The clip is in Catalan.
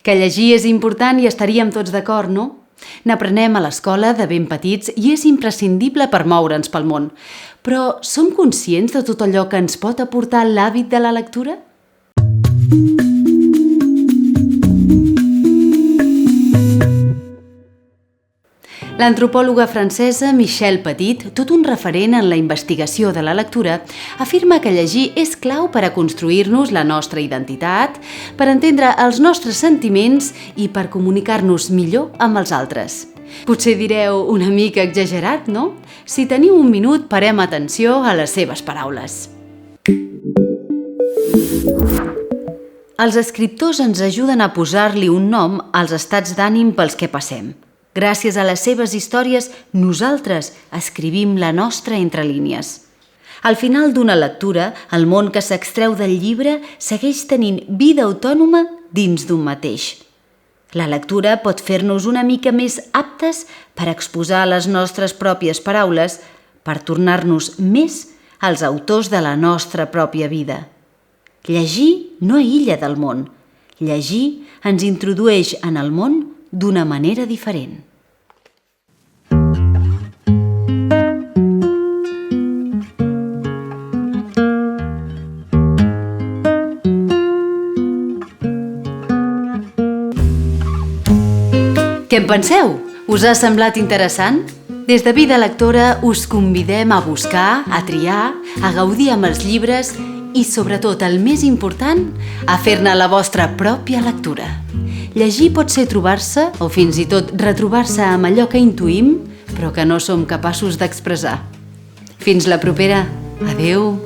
Que llegir és important i estaríem tots d'acord, no? N'aprenem a l'escola de ben petits i és imprescindible per moure'ns pel món. Però som conscients de tot allò que ens pot aportar l'hàbit de la lectura? L'antropòloga francesa Michèle Petit, tot un referent en la investigació de la lectura, afirma que llegir és clau per a construir-nos la nostra identitat, per entendre els nostres sentiments i per comunicar-nos millor amb els altres. Potser direu una mica exagerat, no? Si teniu un minut, parem atenció a les seves paraules. Els escriptors ens ajuden a posar-li un nom als estats d'ànim pels que passem. Gràcies a les seves històries, nosaltres escrivim la nostra entre línies. Al final d'una lectura, el món que s'extreu del llibre segueix tenint vida autònoma dins d'un mateix. La lectura pot fer-nos una mica més aptes per exposar les nostres pròpies paraules, per tornar-nos més els autors de la nostra pròpia vida. Llegir no aïlla del món. Llegir ens introdueix en el món d'una manera diferent. Què en penseu? Us ha semblat interessant? Des de Vida Lectora us convidem a buscar, a triar, a gaudir amb els llibres i, sobretot, el més important, a fer-ne la vostra pròpia lectura. Llegir pot ser trobar-se o fins i tot retrobar-se amb allò que intuïm però que no som capaços d'expressar. Fins la propera. Adéu!